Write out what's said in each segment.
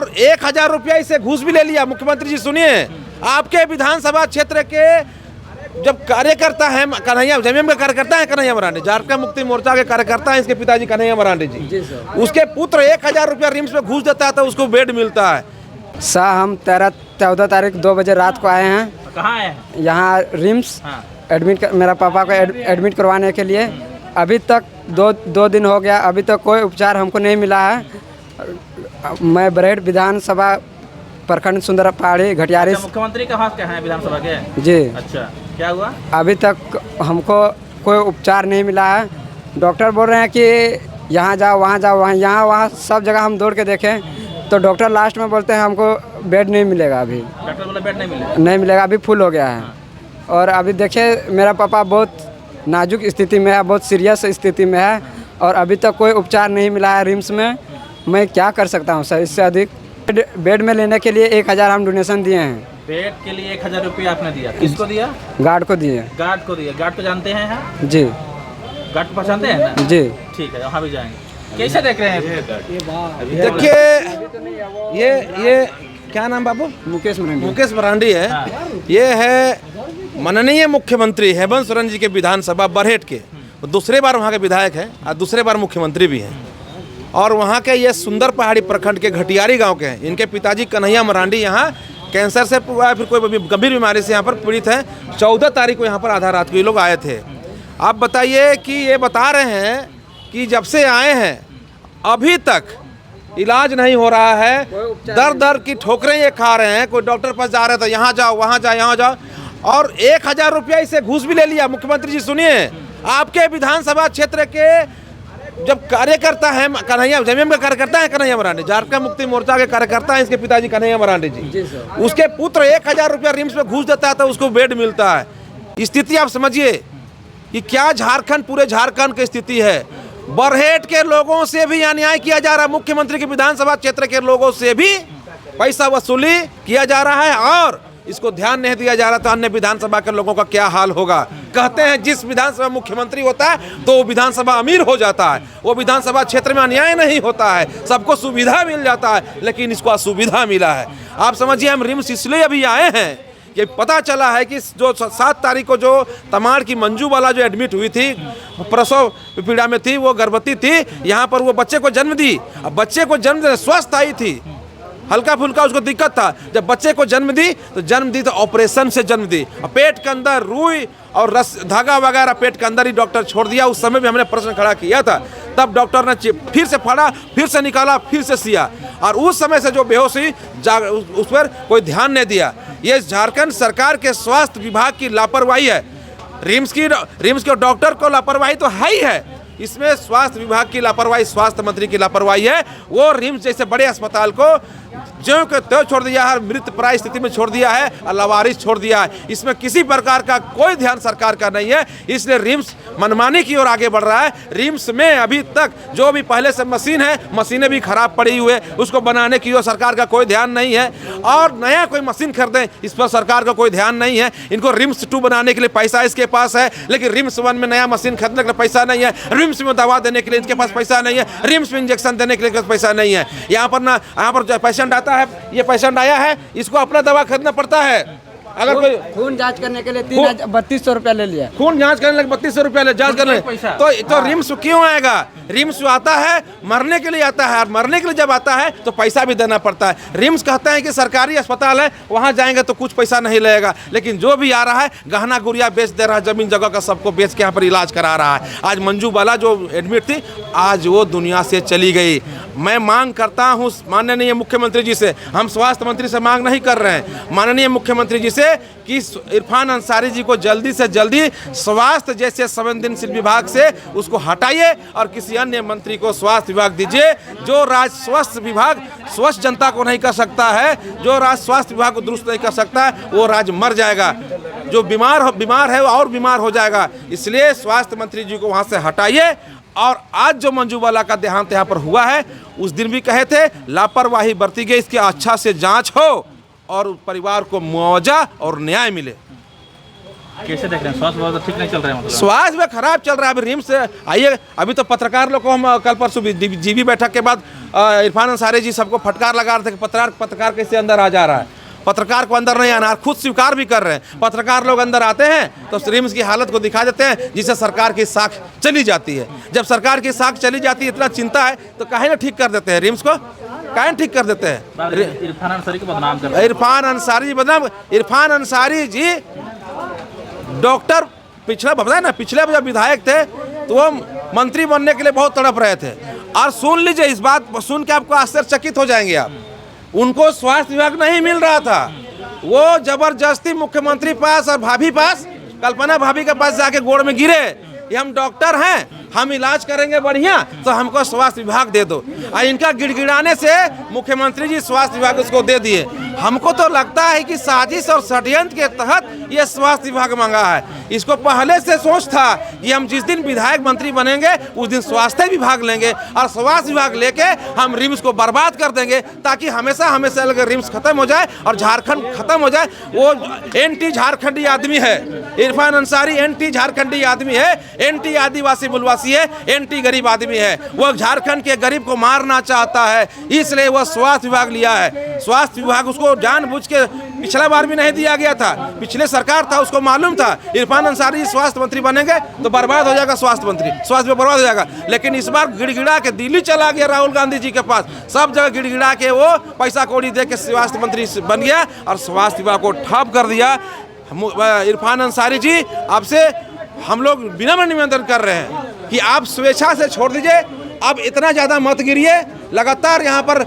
और 1000 रुपया इसे घूस भी ले लिया। मुख्यमंत्री जी सुनिए, आपके विधानसभा क्षेत्र के जब कार्यकर्ता है कन्हैया, जमीन का कार्यकर्ता है कन्हैया मरांडी, झारखंड मुक्ति मोर्चा के कार्यकर्ता है इसके पिताजी कन्हैया मरांडी जी, उसके पुत्र 1000 रुपया रिम्स में घूस देता है तो उसको बेड मिलता है। हम 14 तारीख 2 बजे रात को आए हैं। कहाँ आए हैं? यहाँ रिम्स एडमिट, मेरा पापा को एडमिट करवाने के लिए। अभी तक दो दिन हो गया, अभी तक कोई उपचार हमको नहीं मिला है। मैं बरहेट विधानसभा प्रखंड सुंदर पहाड़ी घटियारी। मुख्यमंत्री कहाँ हैं विधानसभा के? जी। अच्छा, क्या हुआ? अभी तक हमको कोई उपचार नहीं मिला है। डॉक्टर बोल रहे हैं कि यहाँ जाओ, वहाँ जाओ, वहाँ सब जगह हम दौड़ के देखें तो डॉक्टर लास्ट में बोलते हैं हमको बेड नहीं मिलेगा। अभी डॉक्टर बोला बेड नहीं मिलेगा, अभी फुल हो गया है। और अभी देखिए मेरा पापा बहुत नाजुक स्थिति में है, बहुत सीरियस स्थिति में है और अभी तक कोई उपचार नहीं मिला है रिम्स में। मैं क्या कर सकता हूँ सर इससे अधिक? बेड में लेने के लिए 1000 हम डोनेशन दिए हैं। बेड के लिए 1000 रुपया आपने दिया? किसको दिया? गार्ड को दिए। गार्ड को दिया। गार्ड को जानते हैं यहाँ? जी। गार्ड को पहचानते हैं ना? जी। ठीक है, वहाँ भी जाएंगे। कैसे देख रहे हैं? देखिए ये क्या नाम बाबू? मुकेश मरांडी है। ये है माननीय मुख्यमंत्री हेमंत सोरेन जी के विधानसभा बरहेट के, दूसरे बार वहाँ के विधायक हैं और दूसरे बार मुख्यमंत्री भी हैं। और वहाँ के ये सुंदर पहाड़ी प्रखंड के घटियारी गांव के हैं। इनके पिताजी कन्हैया मरांडी यहाँ कैंसर से फिर कोई गंभीर बीमारी से यहाँ पर पीड़ित हैं। 14 तारीख को यहाँ पर आधा रात को ये लोग आए थे। आप बताइए कि ये बता रहे हैं कि जब से आए हैं अभी तक इलाज नहीं हो रहा है, दर की ठोकरें ये खा रहे हैं। कोई डॉक्टर पास जा रहे तो यहाँ जाओ, वहाँ जाओ, यहाँ जाओ, और 1000 रुपया इसे घूस भी ले लिया। मुख्यमंत्री जी सुनिए, आपके विधानसभा क्षेत्र के जब कार्यकर्ता है कन्हैया, जमीन का कार्यकर्ता है कन्हैया मरांडी, झारखंड मुक्ति मोर्चा के कार्यकर्ता है इसके पिताजी कन्हैया मरांडी जी, उसके पुत्र 1000 रुपया रिम्स में घूस देता है तो उसको बेड मिलता है। स्थिति आप समझिए कि क्या झारखंड, पूरे झारखंड की स्थिति है। बरहेट के लोगों से भी अन्याय किया जा रहा है, मुख्यमंत्री के विधानसभा क्षेत्र के लोगों से भी पैसा वसूली किया जा रहा है और इसको ध्यान नहीं दिया जा रहा तो अन्य विधानसभा के लोगों का क्या हाल होगा। कहते हैं जिस विधानसभा मुख्यमंत्री होता है तो वो विधानसभा अमीर हो जाता है, वो विधानसभा क्षेत्र में अन्याय नहीं होता है, सबको सुविधा मिल जाता है, लेकिन इसको असुविधा मिला है। आप समझिए हम रिम्स इसलिए अभी आए हैं, ये पता चला है कि जो 7 तारीख को जो तमाड़ की मंजू वाला जो एडमिट हुई थी, प्रसव पीड़ा में थी, वो गर्भवती थी, यहाँ पर वो बच्चे को जन्म दी। अब बच्चे को जन्म स्वस्थ आई थी, हल्का फुल्का उसको दिक्कत था, जब बच्चे को जन्म दी तो ऑपरेशन से जन्म दी। पेट के अंदर रुई और रस धागा वगैरह पेट के अंदर ही डॉक्टर छोड़ दिया। उस समय भी हमने प्रश्न खड़ा किया था, तब डॉक्टर ने फिर से फाड़ा, फिर से निकाला, फिर से सिया, और उस समय से जो बेहोश हुई उस पर कोई ध्यान नहीं दिया। ये झारखंड सरकार के स्वास्थ्य विभाग की लापरवाही है। रिम्स के डॉक्टर को लापरवाही तो है ही है, इसमें स्वास्थ्य विभाग की लापरवाही, स्वास्थ्य मंत्री की लापरवाही है। वो रिम्स जैसे बड़े अस्पताल को ज्यों के त्यों छोड़ दिया है, मृत प्राय स्थिति में छोड़ दिया है और लावारिस छोड़ दिया है। इसमें किसी प्रकार का कोई ध्यान सरकार का नहीं है, इसलिए रिम्स मनमानी की ओर आगे बढ़ रहा है। रिम्स में अभी तक जो भी पहले से मशीन है, मशीनें भी खराब पड़ी हुई है, उसको बनाने की ओर सरकार का कोई ध्यान नहीं है। और नया कोई मशीन खरीदें, इस पर सरकार का कोई ध्यान नहीं है। इनको रिम्स 2 बनाने के लिए पैसा इसके पास है, लेकिन रिम्स 1 में नया मशीन खरीदने के लिए पैसा नहीं है। रिम्स में दवा देने के लिए इनके पास पैसा नहीं है, रिम्स में इंजेक्शन देने के लिए पैसा नहीं है। यहाँ पर जो पेशेंट आता है, ये पेशेंट आया है, इसको अपना दवा खरीदना पड़ता है। अगर कोई खून जांच करने के लिए 3200 रुपया ले लिया, खून जांच करने लगे 3200 रुपया ले जांच करने तो रिम्स क्यों आएगा? रिम्स आता है मरने के लिए आता है, और मरने के लिए जब आता है तो पैसा भी देना पड़ता है। रिम्स कहते हैं कि सरकारी अस्पताल है, वहाँ जाएंगे तो कुछ पैसा नहीं लगेगा, लेकिन जो भी आ रहा है गहना गुड़िया बेच दे रहा है, जमीन जगह का सबको बेच के यहाँ पर इलाज करा रहा है। आज मंजू बाला जो एडमिट थी, आज वो दुनिया से चली गई। मैं मांग करता हूँ माननीय मुख्यमंत्री जी से, हम स्वास्थ्य मंत्री से मांग नहीं कर रहे हैं, माननीय मुख्यमंत्री जी से कि इरफान अंसारी जी को जल्दी से जल्दी स्वास्थ्य जैसे संवेदनशील विभाग से उसको हटाइए और किसी अन्य मंत्री को स्वास्थ्य विभाग दीजिए। जो राज्य स्वास्थ्य विभाग स्वस्थ जनता को नहीं कर सकता है, जो राज्य स्वास्थ्य विभाग को दुरुस्त नहीं कर सकता है, वो राज्य मर जाएगा। जो बीमार है वो और बीमार हो जाएगा। इसलिए स्वास्थ्य मंत्री जी को वहाँ से हटाइए। और आज जो मंजू बाला का देहांत यहाँ पर हुआ है, उस दिन भी कहे थे लापरवाही बरती गई, इसकी अच्छा से जांच हो और परिवार को मुआवजा और न्याय मिले। कैसे देख रहे हैं? स्वास्थ्य व्यवस्था ठीक नहीं चल रहा है मतलब? स्वास्थ्य में खराब चल रहा है। अभी रिम्स आइए, अभी तो पत्रकार लोग को हम कल परसों जीबी बैठक के बाद इरफान अंसारी जी सबको फटकार लगा रहे थे कि पत्रकार कैसे अंदर आ जा रहा है। पत्रकार को अंदर नहीं आना, खुद स्वीकार भी कर रहे हैं। पत्रकार लोग अंदर आते हैं तो रिम्स की हालत को दिखा देते हैं, जिससे सरकार की साख चली जाती है। जब सरकार की साख चली जाती है, इतना चिंता है तो काहे ना ठीक कर देते हैं रिम्स को, काहे ठीक कर देते हैं। इरफान अंसारी को बदनाम कर रहे हैं। इरफान अंसारी जी बदनाम, इरफान अंसारी जी डॉक्टर पिछले जब विधायक थे तो वो मंत्री बनने के लिए बहुत तड़प रहे थे। और सुन लीजिए, इस बात सुन के आपको आश्चर्यचकित हो जाएंगे आप, उनको स्वास्थ्य विभाग नहीं मिल रहा था। वो जबरदस्ती मुख्यमंत्री पास और भाभी पास, कल्पना भाभी के पास जाके गोड़ में गिरे, ये हम डॉक्टर हैं, हम इलाज करेंगे बढ़िया, तो हमको स्वास्थ्य विभाग दे दो। और इनका गिड़गिड़ाने से मुख्यमंत्री जी स्वास्थ्य विभाग उसको दे दिए। हमको तो लगता है कि साजिश और षड्यंत्र के तहत ये स्वास्थ्य विभाग मांगा है। इसको पहले से सोच था कि हम जिस दिन विधायक मंत्री बनेंगे उस दिन स्वास्थ्य विभाग लेंगे और स्वास्थ्य विभाग लेके हम रिम्स को बर्बाद कर देंगे, ताकि हमेशा अगर रिम्स खत्म हो जाए और झारखंड खत्म हो जाए। वो एंटी झारखंडी आदमी है, इरफान अंसारी एंटी झारखंडी आदमी है, एंटी आदिवासी मूलवासी है, एंटी गरीब आदमी है। वो झारखंड के गरीब को मारना चाहता है, इसलिए वो स्वास्थ्य विभाग लिया है। स्वास्थ्य विभाग उसको जानबूझ के पिछला बार भी नहीं दिया गया था, पिछले सरकार था, उसको मालूम था इरफान अंसारी स्वास्थ्य मंत्री बनेंगे तो बर्बाद हो जाएगा स्वास्थ्य मंत्री, स्वास्थ्य बर्बाद हो जाएगा। लेकिन इस बार गिड़गिड़ा के दिल्ली चला गया राहुल गांधी जी के पास, सब जगह गिड़गिड़ा के वो पैसा कौड़ी दे के स्वास्थ्य मंत्री बन गया और स्वास्थ्य विभाग को ठप कर दिया। इरफान अंसारी जी, आपसे हम लोग विनम्र निवेदन कर रहे हैं कि आप स्वेच्छा से छोड़ दीजिए, अब इतना ज़्यादा मत गिरिए। लगातार यहाँ पर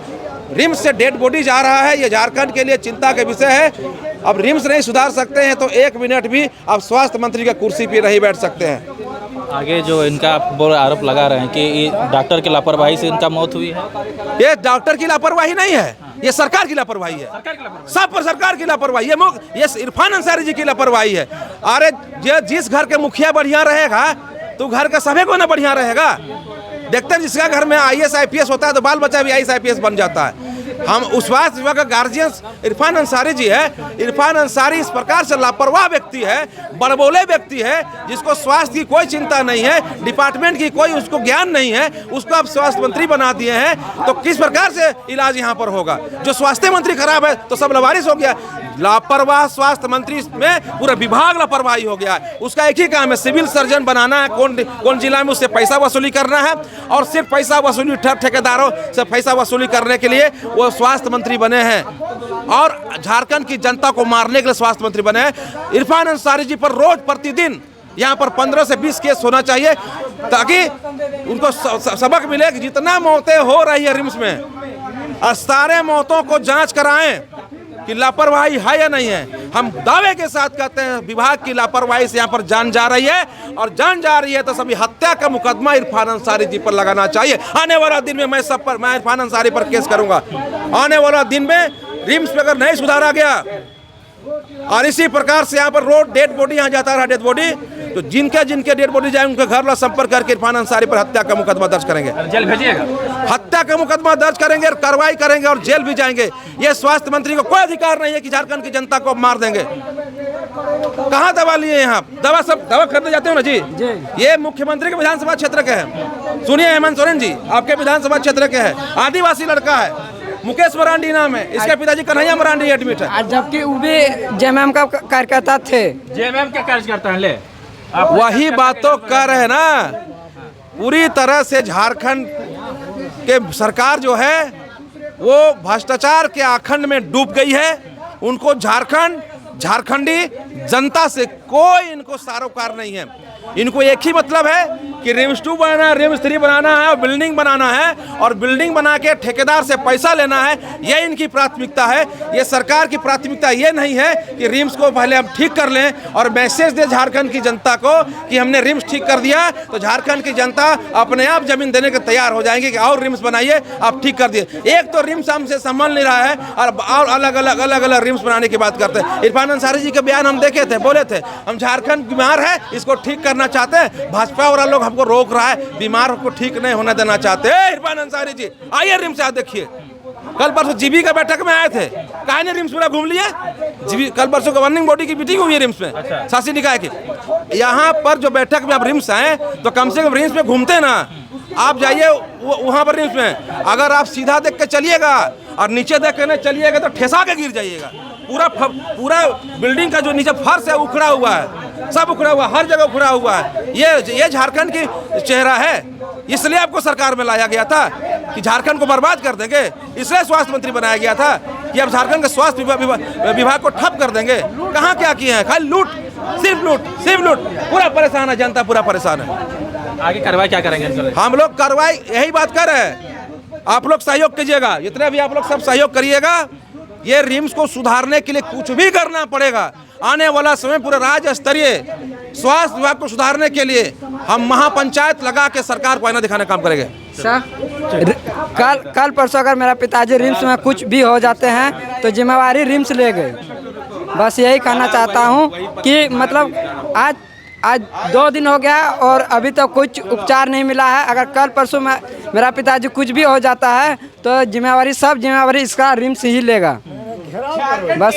रिम्स से डेड बॉडी जा रहा है, ये झारखंड के लिए चिंता का विषय है। अब रिम्स नहीं सुधार सकते हैं तो एक मिनट भी आप स्वास्थ्य मंत्री की कुर्सी पर नहीं बैठ सकते हैं। आगे जो इनका आरोप लगा रहे हैं कि डॉक्टर की लापरवाही से इनका मौत हुई है, ये डॉक्टर की लापरवाही नहीं है, ये सरकार की लापरवाही है, सब पर सरकार की लापरवाही है, ये इरफान अंसारी जी की लापरवाही है। अरे जिस घर के मुखिया बढ़िया रहेगा तो घर का सभी को ना बढ़िया रहेगा। देखते हैं जिसका घर में IAS IPS होता है तो बाल बच्चा भी IAS IPS बन जाता है। हम उस स्वास्थ्य विभाग का गार्जियन इरफान अंसारी जी है। इरफान अंसारी इस प्रकार से लापरवाह व्यक्ति है, बड़बोले व्यक्ति है, जिसको स्वास्थ्य की कोई चिंता नहीं है, डिपार्टमेंट की कोई उसको ज्ञान नहीं है, उसको आप स्वास्थ्य मंत्री बना दिए हैं तो किस प्रकार से इलाज यहाँ पर होगा। जो स्वास्थ्य मंत्री खराब है तो सब लवारिस हो गया। लापरवाह स्वास्थ्य मंत्री में पूरा विभाग लापरवाही हो गया है। उसका एक ही काम है, सिविल सर्जन बनाना है, कौन जिला में उससे पैसा वसूली करना है और सिर्फ पैसा वसूली, ठेकेदारों से पैसा वसूली करने के लिए वो स्वास्थ्य मंत्री बने हैं और झारखंड की जनता को मारने के लिए स्वास्थ्य मंत्री बने हैं। इरफान अंसारी जी पर रोज प्रतिदिन यहाँ पर 15 से 20 केस होना चाहिए ताकि उनको सबक मिले कि जितना मौतें हो रही है रिम्स में, सारे मौतों को जांच कराएं कि लापरवाही है या नहीं है। हम दावे के साथ कहते हैं विभाग की लापरवाही से यहाँ पर जान जा रही है और जान जा रही है तो सभी हत्या का मुकदमा इरफान अंसारी जी पर लगाना चाहिए। आने वाला दिन में मैं इरफान अंसारी पर केस करूंगा। आने वाला दिन में रिम्स पे अगर नहीं सुधारा गया और इसी प्रकार से यहाँ पर रोड डेड बॉडी यहाँ जाता रहा डेड बॉडी, तो जिनके डेड बॉडी जाए उनके घर वाला संपर्क करके इरफान अंसारी पर हत्या का मुकदमा दर्ज करेंगे, जेल भेजिएगा, हत्या का मुकदमा दर्ज करेंगे और कार्रवाई करेंगे और जेल भी जाएंगे। ये स्वास्थ्य मंत्री को कोई अधिकार नहीं है कि झारखंड की जनता को मार देंगे। कहाँ दवा लिए यहाँ, दवा खरीदने जाते हो ना जी, ये मुख्यमंत्री के विधानसभा क्षेत्र के हैं। सुनिए हेमंत सोरेन जी, आपके विधानसभा क्षेत्र के हैं, आदिवासी लड़का है, मुकेश मरांडी नाम है, इसके पिताजी कन्हैया मरांडी एडमिट है, जबकि वो भी JMM का कार्यकर्ता थे। JMM क्या कार्यकर्ता है? ले वही बात तो कर रहे हैं ना। पूरी तरह से झारखंड के सरकार जो है वो भ्रष्टाचार के आखंड में डूब गई है। उनको झारखंडी जनता से कोई इनको सरोकार नहीं है। इनको एक ही मतलब है कि रिम्स 2 बनाना है, रिम्स 3 बनाना है और बिल्डिंग बनाना है और बिल्डिंग बना के ठेकेदार से पैसा लेना है। ये इनकी प्राथमिकता है। ये सरकार की प्राथमिकता ये नहीं है कि रिम्स को पहले हम ठीक कर लें और मैसेज दे झारखंड की जनता को कि हमने रिम्स ठीक कर दिया तो झारखंड की जनता अपने आप जमीन देने के तैयार हो जाएंगे कि और रिम्स बनाइए, आप ठीक कर दिए। एक तो रिम्स हमसे संभल नहीं रहा है और अलग अलग रिम्स बनाने की बात करते हैं। इरफान अंसारी जी के बयान हम देखे थे, बोले थे हम झारखंड बीमार है, इसको ठीक करना चाहते हैं, भाजपा वाला लोग हमको रोक रहा है, बीमार को ठीक नहीं होने देना चाहते। इरफान अंसारी जी आइए रिम्स से देखिए, कल परसों जीबी का बैठक में आए थे, काहे ने रिम्स पूरा घूम लिया? जीबी कल परसों गवर्निंग बॉडी की मीटिंग हुई है रिम्स में, शासी निकाय की। यहाँ पर जो बैठक में आप रिम्स आए तो कम से कम रिम्स में घूमते ना। आप जाइए वहाँ पर रिम्स में, अगर आप सीधा देख के चलिएगा और नीचे देख के नहीं चलिएगा तो ठेसा के गिर जाइएगा। पूरा बिल्डिंग का जो नीचे फर्श है उखड़ा हुआ है, सब उखड़ा हुआ, हर जगह उखड़ा हुआ है। ये झारखंड की चेहरा है, इसलिए आपको सरकार में लाया गया था कि झारखंड को बर्बाद कर देंगे, इसलिए स्वास्थ्य मंत्री बनाया गया था कि अब झारखंड के स्वास्थ्य विभाग को ठप कर देंगे। कहाँ क्या किए हैं? खाली लूट, सिर्फ लूट। पूरा परेशान है जनता, पूरा परेशान है। आगे कार्रवाई क्या करेंगे? हम लोग कार्रवाई यही बात कर रहे हैं, आप लोग सहयोग कीजिएगा, जितने भी आप लोग सब सहयोग करिएगा। ये रिम्स को सुधारने के लिए कुछ भी करना पड़ेगा। आने वाला समय पूरे राज्य स्तरीय स्वास्थ्य विभाग को सुधारने के लिए हम महापंचायत लगा के सरकार को आईना दिखाने का काम करेंगे। सर कल परसों अगर मेरा पिताजी रिम्स में कुछ भी हो जाते हैं तो जिम्मेवारी रिम्स ले गए। बस यही कहना चाहता हूँ कि मतलब आज 2 दिन हो गया और अभी तक कुछ उपचार नहीं मिला है। अगर कल परसों में मेरा पिताजी कुछ भी हो जाता है तो जिम्मेवारी इसका रिम्स ही लेगा। बस